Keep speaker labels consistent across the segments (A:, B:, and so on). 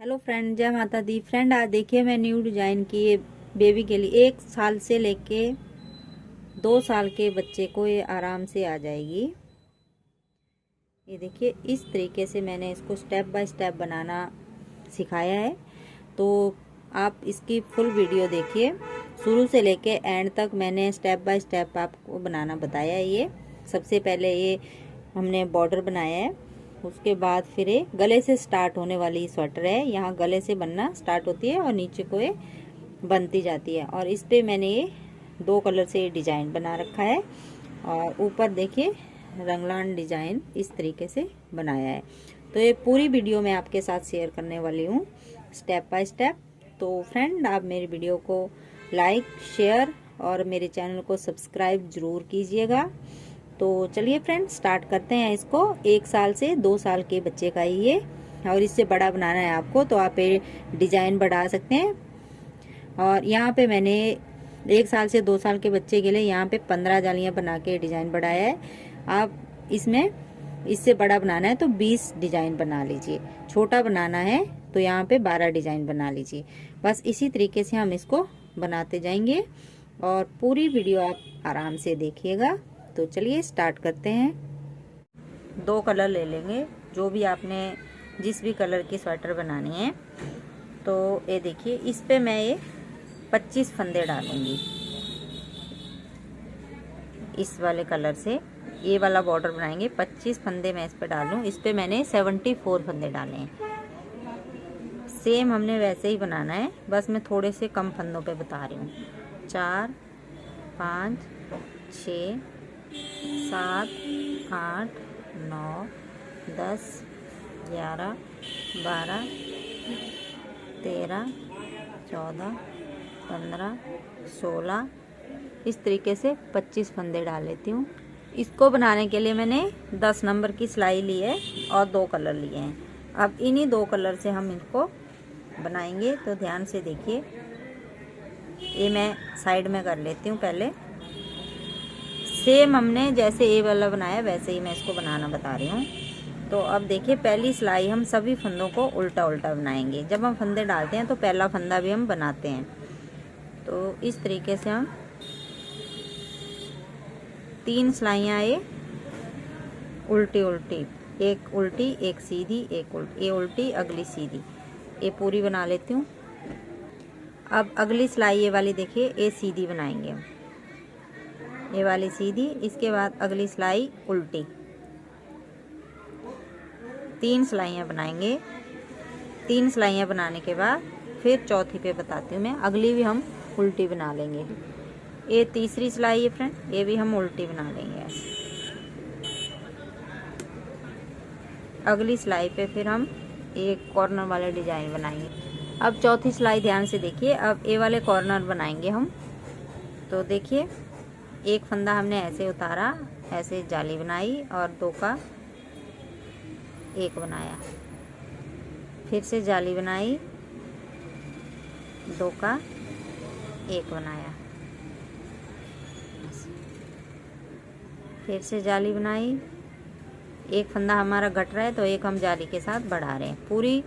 A: Hello friend, जय माता दी। Friend, आज देखिए मैं न्यू डिजाइन की ये बेबी के लिए 1 साल से लेके 2 साल के बच्चे को ये आराम से आ जाएगी। ये देखिए इस तरीके से मैंने इसको स्टेप बाय स्टेप बनाना सिखाया है, तो आप इसकी फुल वीडियो देखिए शुरू से लेके एंड तक। मैंने स्टेप बाय स्टेप आपको बनाना बताया है। ये सबसे पहले ये हमने बॉर्डर बनाया है, उसके बाद फिर ये गले से स्टार्ट होने वाली स्वेटर है। यहाँ गले से बनना स्टार्ट होती है और नीचे को ये बनती जाती है। और इस पे मैंने ये 2 कलर से डिजाइन बना रखा है और ऊपर देखिए रंगलान डिजाइन इस तरीके से बनाया है। तो ये पूरी वीडियो मैं आपके साथ शेयर करने वाली हूँ स्टेप बाय स्टेप। तो फ्रेंड, आप मेरी वीडियो को लाइक, शेयर और मेरे चैनल को सब्सक्राइब जरूर कीजिएगा। तो चलिए फ्रेंड, स्टार्ट करते हैं इसको। 1 साल से 2 साल के बच्चे का ही ये, और इससे बड़ा बनाना है आपको तो आप ये डिजाइन बढ़ा सकते हैं। और यहाँ पे मैंने 1 साल से 2 साल के बच्चे के लिए यहाँ पे 15 जालियाँ बना के डिजाइन बढ़ाया है। आप इसमें इससे बड़ा बनाना है तो 20 डिजाइन बना लीजिए, छोटा बनाना है तो यहाँ पे 12 डिजाइन बना लीजिए। बस इसी तरीके से हम इसको बनाते जाएंगे और पूरी वीडियो आप आराम से देखिएगा। तो चलिए स्टार्ट करते हैं। 2 कलर ले लेंगे, जो भी आपने जिस भी कलर की स्वेटर बनानी है। तो ये देखिए इस पे मैं ये 25 फंदे डालूंगी। इस वाले कलर से ये वाला बॉर्डर बनाएंगे, 25 फंदे मैं इस पे डालूं। इस पे मैंने 74 फंदे डाले हैं। सेम हमने वैसे ही बनाना है, बस मैं थोड़े से कम फंदों पे बता रही हूँ। 4, 5, 6, 7, 8, 9, 10, 11, 12, 13, 14, 15, 16, इस तरीके से 25 फंदे डाल लेती हूँ। इसको बनाने के लिए मैंने 10 नंबर की सिलाई ली है और 2 कलर लिए हैं। अब इन्हीं 2 कलर से हम इनको बनाएंगे, तो ध्यान से देखिए। ये मैं साइड में कर लेती हूँ पहले। सेम हमने जैसे ए वाला बनाया वैसे ही मैं इसको बनाना बता रही हूँ। तो अब देखिए पहली सिलाई हम सभी फंदों को उल्टा उल्टा बनाएंगे। जब हम फंदे डालते हैं तो पहला फंदा भी हम बनाते हैं। तो इस तरीके से हम 3 सिलाइयाँ ये उल्टी उल्टी, एक उल्टी एक सीधी, एक उल्टी, ये उल्टी अगली सीधी, ये पूरी बना लेती हूँ। अब अगली सिलाई ये वाली देखिए, ये सीधी बनाएंगे हम, ये वाली सीधी। इसके बाद अगली सिलाई उल्टी। 3 सिलाइयाँ बनाएंगे। 3 सिलाइयाँ बनाने के बाद फिर चौथी पे बताती हूँ मैं, अगली भी हम उल्टी बना लेंगे। ये तीसरी सिलाई है फ्रेंड, ये भी हम उल्टी बना लेंगे ऐसे। अगली सिलाई पे फिर हम एक कॉर्नर वाले डिजाइन बनाएंगे। अब चौथी सिलाई ध्यान से देखिए। अब ये वाले कॉर्नर बनाएंगे हम। तो देखिए एक फंदा हमने ऐसे उतारा, ऐसे जाली बनाई और 2 का 1 बनाया, फिर से जाली बनाई, 2 का 1 बनाया, फिर से जाली बनाई। एक फंदा हमारा घट रहा है तो एक हम जाली के साथ बढ़ा रहे हैं। पूरी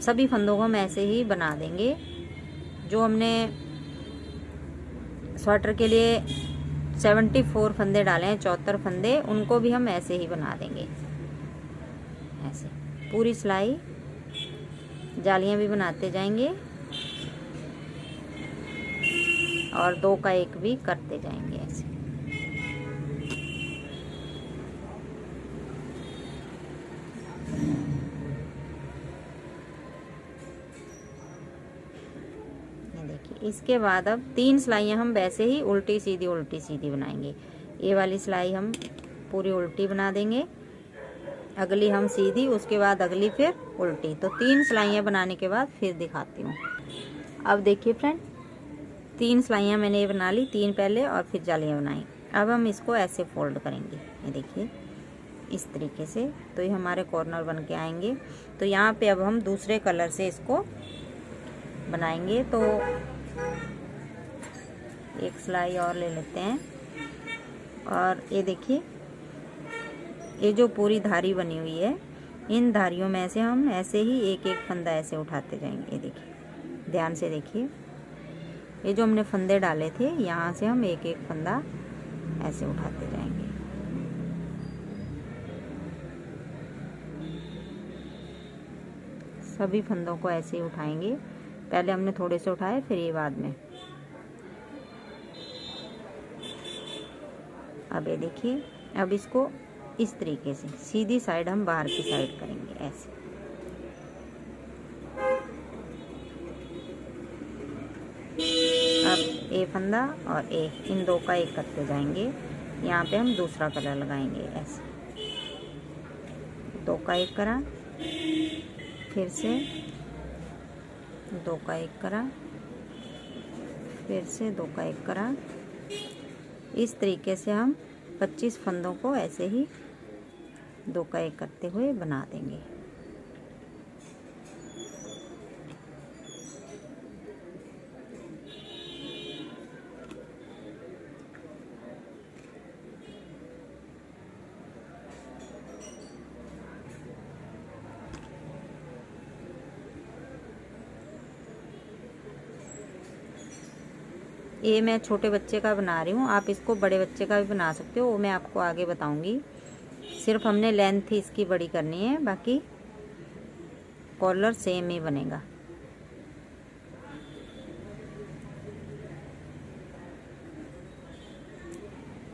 A: सभी फंदों को हम ऐसे ही बना देंगे। जो हमने स्वेटर के लिए 74 फंदे डाले हैं, 74 फंदे, उनको भी हम ऐसे ही बना देंगे। ऐसे पूरी सिलाई जालियां भी बनाते जाएंगे और 2 का 1 भी करते जाएंगे ऐसे। इसके बाद अब 3 सिलाइयाँ हम वैसे ही उल्टी सीधी बनाएंगे। ये वाली सिलाई हम पूरी उल्टी बना देंगे, अगली हम सीधी, उसके बाद अगली फिर उल्टी। तो 3 सिलाइयाँ बनाने के बाद फिर दिखाती हूँ। अब देखिए फ्रेंड, 3 सिलाइयाँ मैंने ये बना ली, 3 पहले और फिर जालियाँ बनाई। अब हम इसको ऐसे फोल्ड करेंगे, ये देखिए इस तरीके से। तो ये हमारे कॉर्नर बन के आएंगे। तो यहाँ पे अब हम दूसरे कलर से इसको बनाएंगे। तो एक सिलाई और ले लेते हैं और ये देखिए ये जो पूरी धारी बनी हुई है इन धारियों में से हम ऐसे ही एक एक फंदा ऐसे उठाते जाएंगे। ये देखिए, ध्यान से देखिए, ये जो हमने फंदे डाले थे यहाँ से हम एक एक फंदा ऐसे उठाते जाएंगे। सभी फंदों को ऐसे ही उठाएंगे। पहले हमने थोड़े से उठाए, फिर ये बाद में। अब ये देखिए, अब इसको इस तरीके से सीधी साइड हम बाहर की साइड करेंगे ऐसे। अब ए फंदा और ए, इन दो का एक करते जाएंगे। यहाँ पे हम दूसरा कलर लगाएंगे ऐसे। दो का एक करा, फिर से दो का एक करा, फिर से दो का एक करा। इस तरीके से हम 25 फंदों को ऐसे ही दो का एक करते हुए बना देंगे। ये मैं छोटे बच्चे का बना रही हूँ, आप इसको बड़े बच्चे का भी बना सकते हो, वो मैं आपको आगे बताऊंगी। सिर्फ हमने लेंथ ही इसकी बड़ी करनी है, बाकी कॉलर सेम ही बनेगा।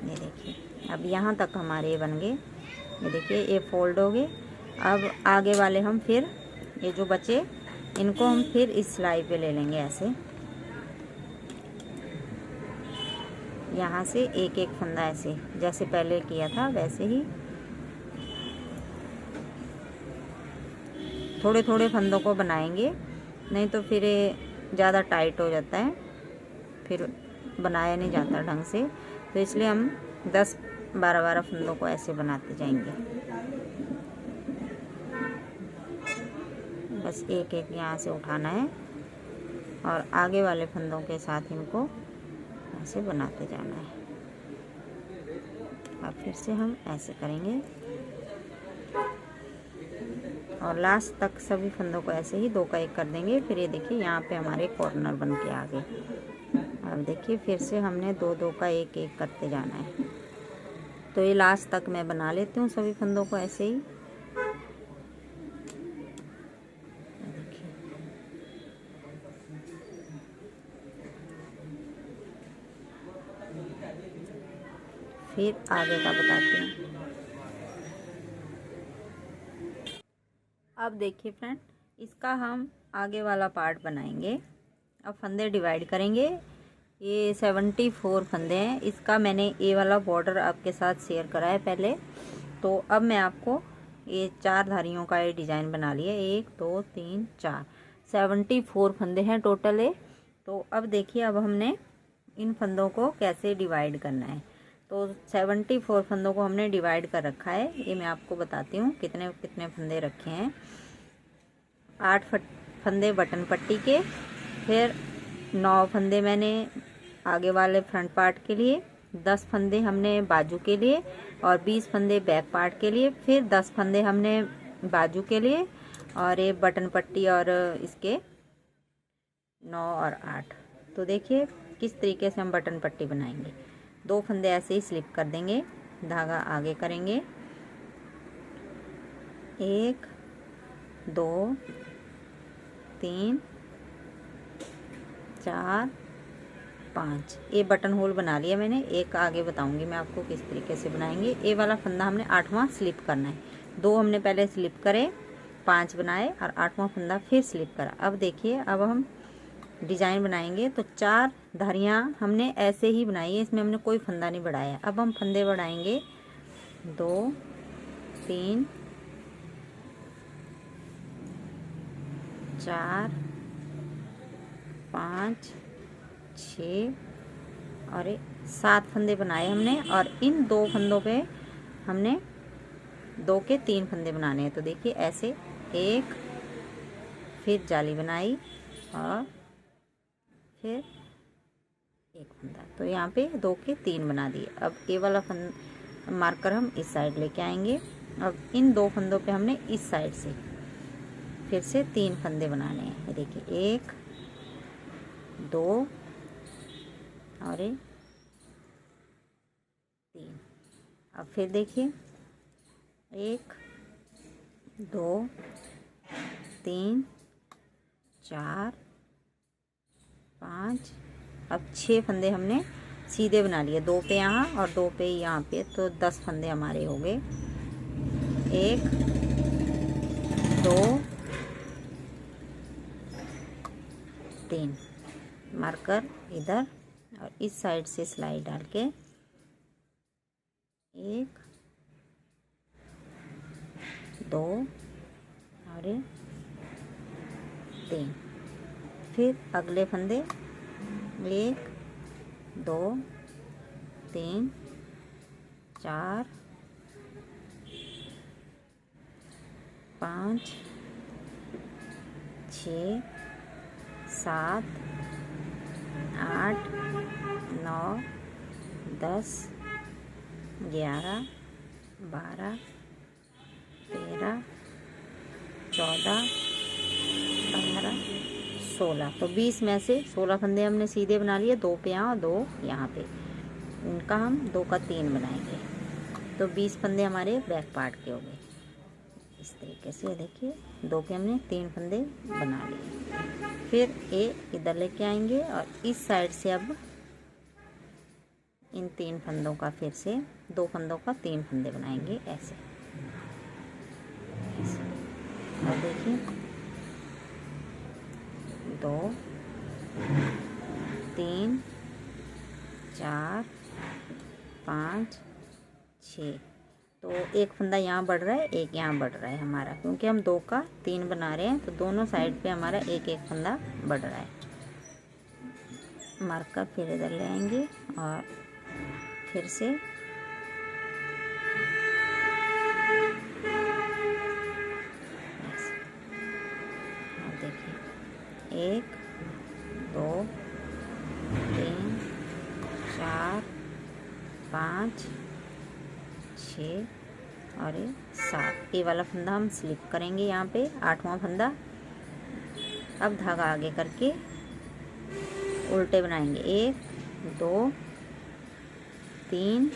A: ये देखिए, अब यहाँ तक हमारे ये बन गए। ये देखिए, ये फोल्ड हो गए। अब आगे वाले हम फिर ये जो बचे इनको हम फिर इस सिलाई पे ले लेंगे ऐसे। यहाँ से एक एक फंदा ऐसे, जैसे पहले किया था वैसे ही थोड़े थोड़े फंदों को बनाएंगे, नहीं तो फिर ये ज़्यादा टाइट हो जाता है, फिर बनाया नहीं जाता ढंग से। तो इसलिए हम 10-12 फंदों को ऐसे बनाते जाएंगे। बस एक एक यहाँ से उठाना है और आगे वाले फंदों के साथ इनको ऐसे बनाते जाना है। अब फिर से हम ऐसे करेंगे और लास्ट तक सभी फंदों को ऐसे ही दो का एक कर देंगे। फिर ये देखिए, यहाँ पे हमारे कॉर्नर बन के आ गए। अब देखिए, फिर से हमने दो दो का एक एक करते जाना है। तो ये लास्ट तक मैं बना लेती हूँ सभी फंदों को ऐसे ही। फिर आगे का बताती हूँ। अब देखिए फ्रेंड, इसका हम आगे वाला पार्ट बनाएंगे। अब फंदे डिवाइड करेंगे। ये 74 फंदे हैं। इसका मैंने ये वाला बॉर्डर आपके साथ शेयर करा है पहले। तो अब मैं आपको ये 4 धारियों का ये डिज़ाइन बना लिया। 1 2 3 4 74 फंदे हैं टोटल है। तो अब देखिए, अब हमने इन फंदों को कैसे डिवाइड करना है। तो 74 फंदों को हमने डिवाइड कर रखा है। ये मैं आपको बताती हूँ कितने कितने फंदे रखे हैं। 8 फंदे बटन पट्टी के, फिर 9 फंदे मैंने आगे वाले फ्रंट पार्ट के लिए, 10 फंदे हमने बाजू के लिए और 20 फंदे बैक पार्ट के लिए, फिर 10 फंदे हमने बाजू के लिए और ये बटन पट्टी और इसके 9 और 8। तो देखिए किस तरीके से हम बटन पट्टी बनाएंगे। 2 फंदे ऐसे ही स्लिप कर देंगे, धागा आगे करेंगे, 1 2 3 4 5। ये बटन होल बना लिया मैंने। एक आगे बताऊंगी मैं आपको किस तरीके से बनाएंगे। ये वाला फंदा हमने 8वां स्लिप करना है। 2 हमने पहले स्लिप करे, 5 बनाए और 8वां फंदा फिर स्लिप करा। अब देखिए, अब हम डिजाइन बनाएंगे। तो 4 धारियां हमने ऐसे ही बनाई है, इसमें हमने कोई फंदा नहीं बढ़ाया। अब हम फंदे बढ़ाएंगे 2 3 4 5 6 और 7 फंदे बनाए हमने। और इन 2 फंदों पे हमने 2 के 3 फंदे बनाने हैं। तो देखिए ऐसे, एक फिर जाली बनाई और फिर एक फंदा। तो यहाँ पे 2 के 3 बना दिए। अब ये वाला मार्कर हम इस साइड लेके आएंगे अब इन 2 फंदों पे हमने इस साइड से फिर से 3 फंदे बनाने हैं। ये देखिए 1 2 और 3। अब फिर देखिए 1 2 3 4 5। अब 6 फंदे हमने सीधे बना लिए, 2 पे यहाँ और 2 पे यहाँ पे, तो 10 फंदे हमारे हो गए। 1 2 3। मार्कर इधर और इस साइड से सिलाई डाल के 1 2 और 3। फिर अगले फंदे 1 2 3 4 5 6 7 8 9 10 11 12 13 14 15 16। तो 20 में से 16 फंदे हमने सीधे बना लिए, 2 पे यहाँ और 2 यहाँ पे। इनका हम 2 का 3 बनाएंगे, तो 20 फंदे हमारे बैक पार्ट के हो गए। इस तरीके से देखिए 2 के हमने 3 फंदे बना लिए। फिर इधर लेके आएंगे और इस साइड से अब इन 3 फंदों का फिर से 2 फंदों का 3 फंदे बनाएंगे ऐसे। अब देखिए 2 3 4 5 6। तो एक फंदा यहाँ बढ़ रहा है, एक यहाँ बढ़ रहा है हमारा, क्योंकि हम 2 का 3 बना रहे हैं, तो दोनों साइड पे हमारा एक एक फंदा बढ़ रहा है। मार्कर फिर इधर ले आएंगे और फिर से देखिए 1 2 3 4 5 6 और 7। ये वाला फंदा हम स्लिप करेंगे यहाँ पे, 8वां फंदा। अब धागा आगे करके उल्टे बनाएंगे, 1 2 3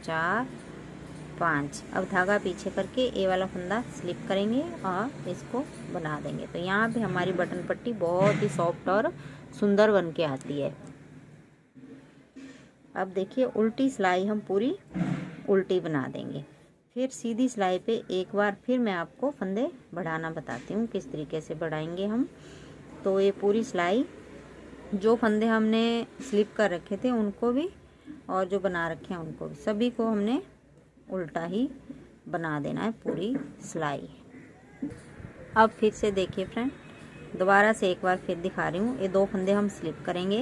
A: 4 5। अब धागा पीछे करके ये वाला फंदा स्लिप करेंगे और इसको बना देंगे। तो यहाँ पे हमारी बटन पट्टी बहुत ही सॉफ्ट और सुंदर बन के आती है। अब देखिए उल्टी सिलाई हम पूरी उल्टी बना देंगे। फिर सीधी सिलाई पे एक बार फिर मैं आपको फंदे बढ़ाना बताती हूँ किस तरीके से बढ़ाएंगे हम। तो ये पूरी सिलाई, जो फंदे हमने स्लिप कर रखे थे उनको भी और जो बना रखे हैं उनको भी, सभी को हमने उल्टा ही बना देना है पूरी सिलाई। अब फिर से देखिए फ्रेंड, दोबारा से एक बार फिर दिखा रही हूँ। ये 2 फंदे हम स्लिप करेंगे,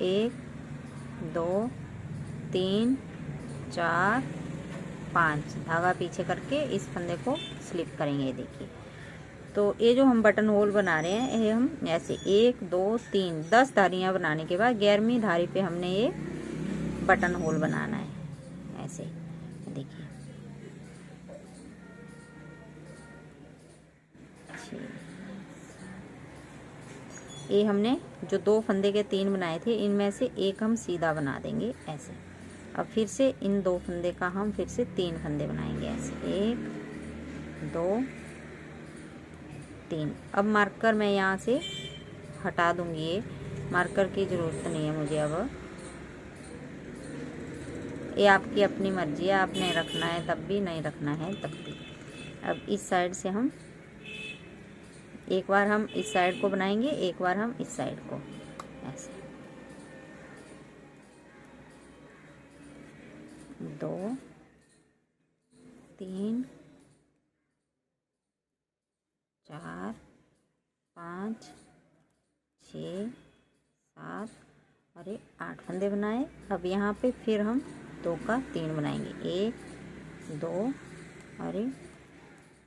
A: 1 2 3 4 5। धागा पीछे करके इस फंदे को स्लिप करेंगे। ये देखिए, तो ये जो हम बटन होल बना रहे हैं, ये हम ऐसे 1 2 3 10 धारियाँ बनाने के बाद 11वीं धारी पे हमने ये बटन होल बनाना है ऐसे। देखिए ये हमने जो 2 फंदे के 3 बनाए थे, इनमें से एक हम सीधा बना देंगे ऐसे। अब फिर से इन 2 फंदे का हम फिर से 3 फंदे बनाएंगे ऐसे, 1 2 3। अब मार्कर मैं यहाँ से हटा दूंगी, ये मार्कर की ज़रूरत नहीं है मुझे अब। ये आपकी अपनी मर्जी है, आपने रखना है तब भी, नहीं रखना है तब भी। अब इस साइड से हम एक बार हम इस साइड को बनाएंगे, एक बार हम इस साइड को ऐसे। 2 3 4 5 6 7 और ये 8 फंदे बनाए। अब यहाँ पे फिर हम 2 का 3 बनाएंगे, 1 2 और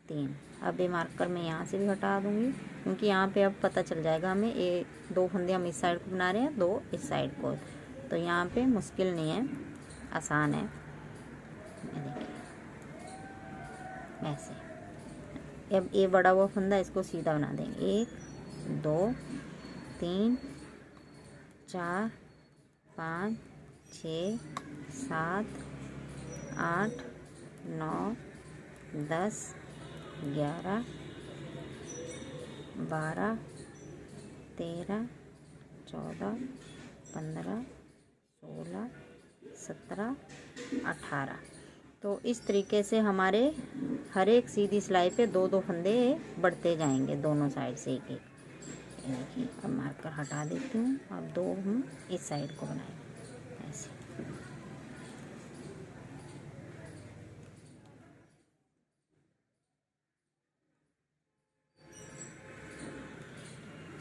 A: 3। अब ये मार्कर मैं यहाँ से भी हटा दूँगी, क्योंकि यहाँ पे अब पता चल जाएगा हमें। ये 2 फंदे हम इस साइड को बना रहे हैं, 2 इस साइड को, तो यहाँ पे मुश्किल नहीं है, आसान है। ये देखिए ऐसे। अब ये बड़ा हुआ फंदा इसको सीधा बना देंगे। 1 2 3 4 5 6 7 8 9 10 11 12 13 14 15 16 17 18। तो इस तरीके से हमारे हर एक सीधी सिलाई पे 2-2 फंदे बढ़ते जाएंगे दोनों साइड से एक एक। देखिए अब मार्कर हटा देती हूँ। अब 2 हम इस साइड को बनाएंगे ऐसे।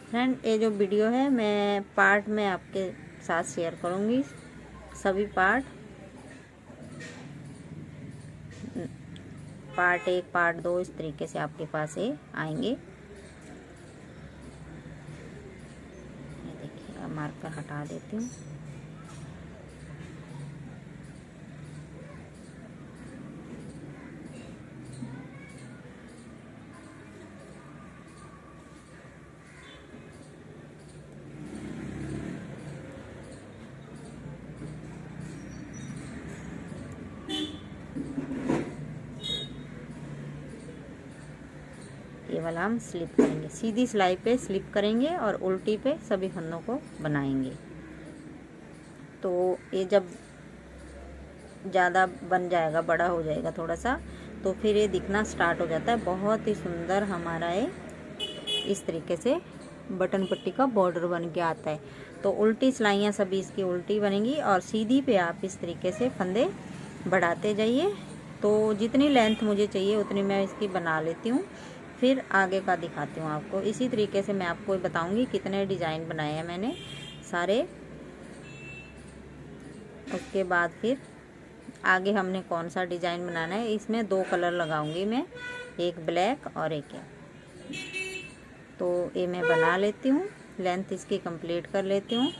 A: फ्रेंड ये जो वीडियो है मैं पार्ट में आपके साथ शेयर करूँगी, सभी पार्ट 1 पार्ट 2 इस तरीके से आपके पास ये आएंगे। ये देखिए अब मार्कर हटा देती हूँ। ये वाला हम स्लिप करेंगे, सीधी सिलाई पे स्लिप करेंगे और उल्टी पे सभी फंदों को बनाएंगे। तो ये जब ज़्यादा बन जाएगा, बड़ा हो जाएगा थोड़ा सा, तो फिर ये दिखना स्टार्ट हो जाता है। बहुत ही सुंदर हमारा ये इस तरीके से बटन पट्टी का बॉर्डर बन के आता है। तो उल्टी सिलाइयाँ सभी इसकी उल्टी बनेंगी और सीधी पे आप इस तरीके से फंदे बढ़ाते जाइए। तो जितनी लेंथ मुझे चाहिए उतनी मैं इसकी बना लेती हूँ, फिर आगे का दिखाती हूँ आपको। इसी तरीके से मैं आपको बताऊंगी कितने डिज़ाइन बनाए हैं मैंने सारे। उसके बाद फिर आगे हमने कौन सा डिज़ाइन बनाना है। इसमें 2 कलर लगाऊंगी मैं, एक ब्लैक और एक तो ये मैं बना लेती हूँ, लेंथ इसकी कंप्लीट कर लेती हूँ।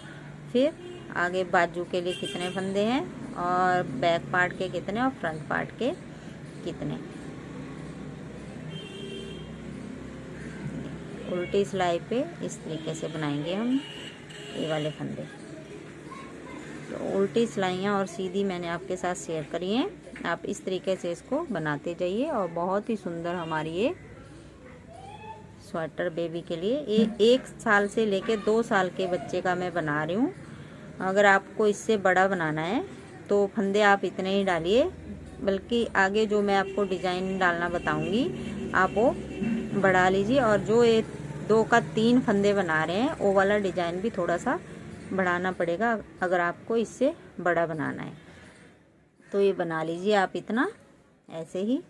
A: फिर आगे बाजू के लिए कितने फंदे हैं और बैक पार्ट के कितने और फ्रंट पार्ट के कितने। उल्टी सिलाई पे इस तरीके से बनाएंगे हम ये वाले फंदे। तो उल्टी सिलाइयाँ और सीधी मैंने आपके साथ शेयर करी हैं। आप इस तरीके से इसको बनाते जाइए और बहुत ही सुंदर हमारी ये स्वेटर बेबी के लिए, ये 1 साल से लेके 2 साल के बच्चे का मैं बना रही हूँ। अगर आपको इससे बड़ा बनाना है तो फंदे आप इतने ही डालिए, बल्कि आगे जो मैं आपको डिज़ाइन डालना बताऊंगी आप वो बढ़ा लीजिए। और जो ये 2 का 3 फंदे बना रहे हैं वो वाला डिज़ाइन भी थोड़ा सा बढ़ाना पड़ेगा अगर आपको इससे बड़ा बनाना है। तो ये बना लीजिए आप इतना, ऐसे ही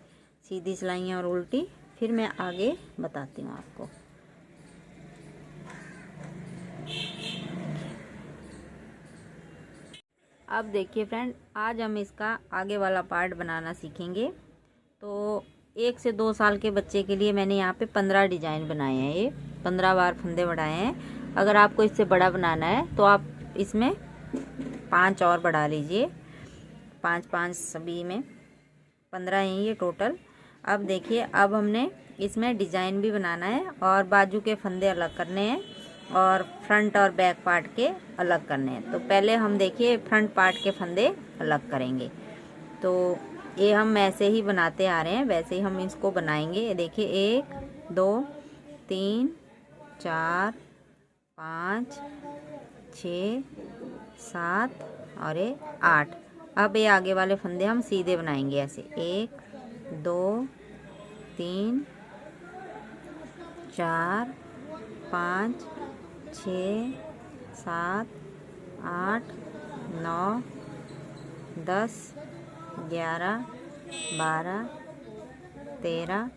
A: सीधी सिलाइयाँ और उल्टी। फिर मैं आगे बताती हूँ आपको। अब देखिए फ्रेंड, आज हम इसका आगे वाला पार्ट बनाना सीखेंगे। तो 1 से 2 साल के बच्चे के लिए मैंने यहाँ पे 15 डिज़ाइन बनाए हैं, ये 15 बार फंदे बढ़ाए हैं। अगर आपको इससे बड़ा बनाना है तो आप इसमें 5 और बढ़ा लीजिए, 5-5 सभी में 15 हैं ये टोटल। अब देखिए, अब हमने इसमें डिज़ाइन भी बनाना है और बाजू के फंदे अलग करने हैं और फ्रंट और बैक पार्ट के अलग करने हैं। तो पहले हम देखिए फ्रंट पार्ट के फंदे अलग करेंगे। तो ये हम ऐसे ही बनाते आ रहे हैं, वैसे ही हम इसको बनाएंगे। ये देखिए 1 2 3 4 5 6 7 और ये 8। अब ये आगे वाले फंदे हम सीधे बनाएंगे ऐसे 1 2 3 4 5 6 7 8 9 10 11 12 13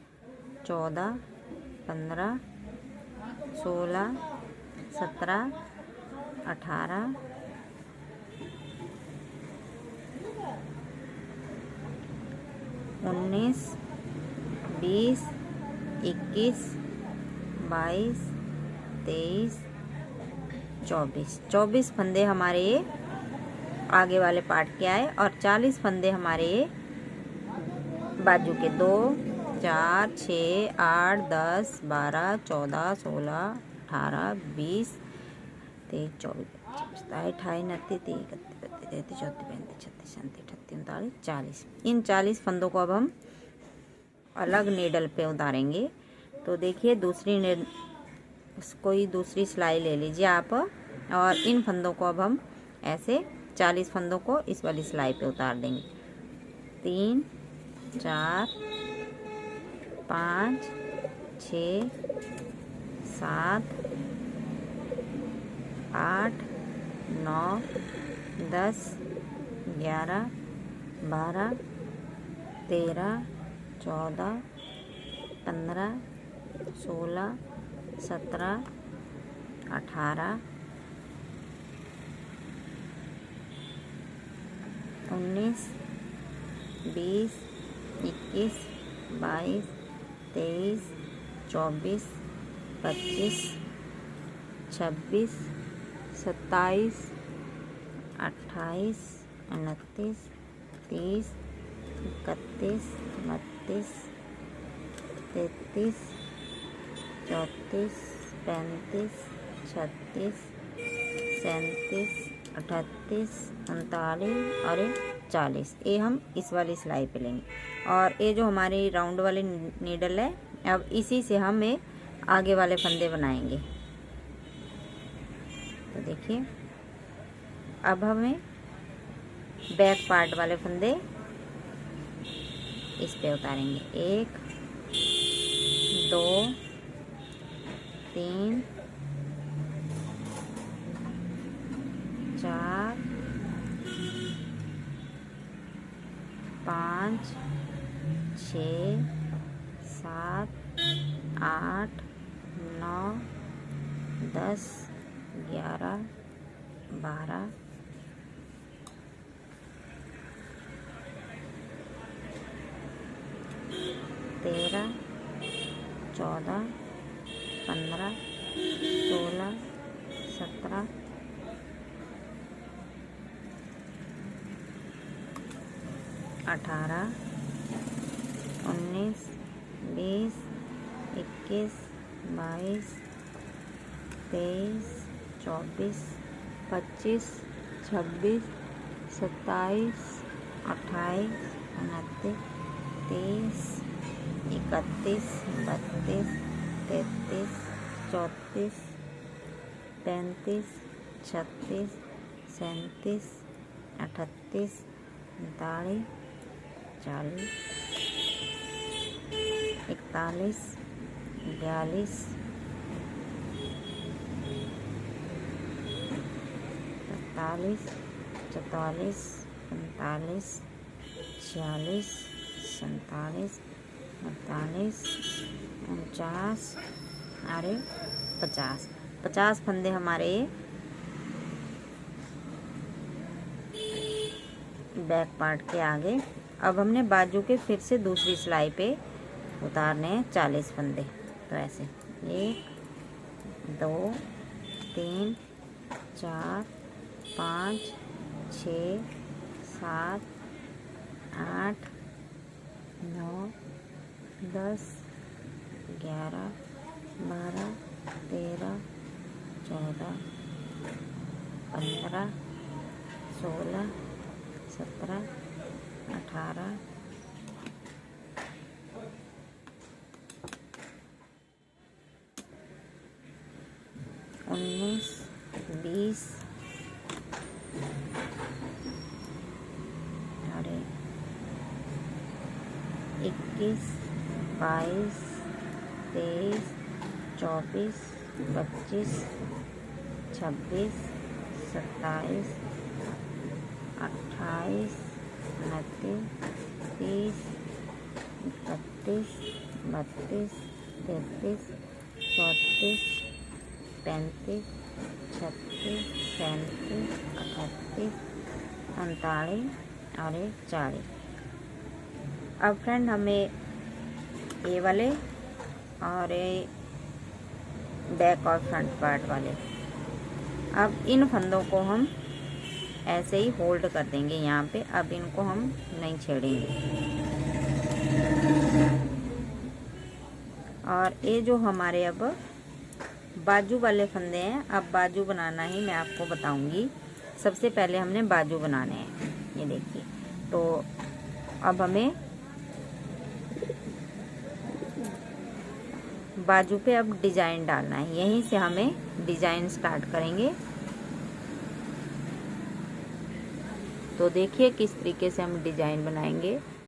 A: 14 15 16 17 18 19 20 21 22 23 24 फंदे हमारे ये आगे वाले पार्ट के आए और 40 फंदे हमारे ये बाजू के 2 4 6 8 10 12 14 16 18 20 23 24 25 28 29 30 31 32 33 34 35 36 37 38 39 40। इन 40 फंदों को अब हम अलग नीडल पे उतारेंगे। तो देखिए कोई दूसरी सिलाई ले लीजिए आप, और इन फंदों को अब हम ऐसे 40 फंदों को इस वाली सिलाई पे उतार देंगे। 3 4 5 6 7 8 9 10 11 12 13 14 15 16 17 18 19 20 21 22 23 24 25 26 27 28 29 30 31 32 33 34 35 36 37 38 39 और 40। ये हम इस वाली सिलाई पे लेंगे। और ये जो हमारी राउंड वाली नीडल है, अब इसी से हम ये आगे वाले फंदे बनाएंगे। तो देखिए अब हमें बैक पार्ट वाले फंदे इस पे उतारेंगे। 1 2 3 4 5 6 7 8 9 10 11 12 13 14 15 16 17 18 19 20 21 22 23 24 25 26 27 28 29 30 31 32 33 34 35 36 37 38 39 40 41 42 43 44 45 46 47 48 49 अरे 50 फंदे हमारे बैक पार्ट के आगे। अब हमने बाजू के फिर से दूसरी सिलाई पे उतारने हैं 40 फंदे। तो ऐसे 1 2 3 4 5 6 7 8 9 10 11 12 13 14 15 16 17 18 19 20 और 21 22 23 24 25 26 27 28 29 30 31 32 33 34 35 36 37 38 39 और 40। अब फ्रेंड हमें ये वाले और बैक और फ्रंट पार्ट वाले, अब इन फंदों को हम ऐसे ही होल्ड कर देंगे यहाँ पे। अब इनको हम नहीं छेड़ेंगे। और ये जो हमारे अब बाजू वाले फंदे हैं, अब बाजू बनाना ही मैं आपको बताऊंगी। सबसे पहले हमने बाजू बनाने हैं, ये देखिए। तो अब हमें बाजू पे अब डिजाइन डालना है, यहीं से हमें डिजाइन स्टार्ट करेंगे। तो देखिए किस तरीके से हम डिजाइन बनाएंगे।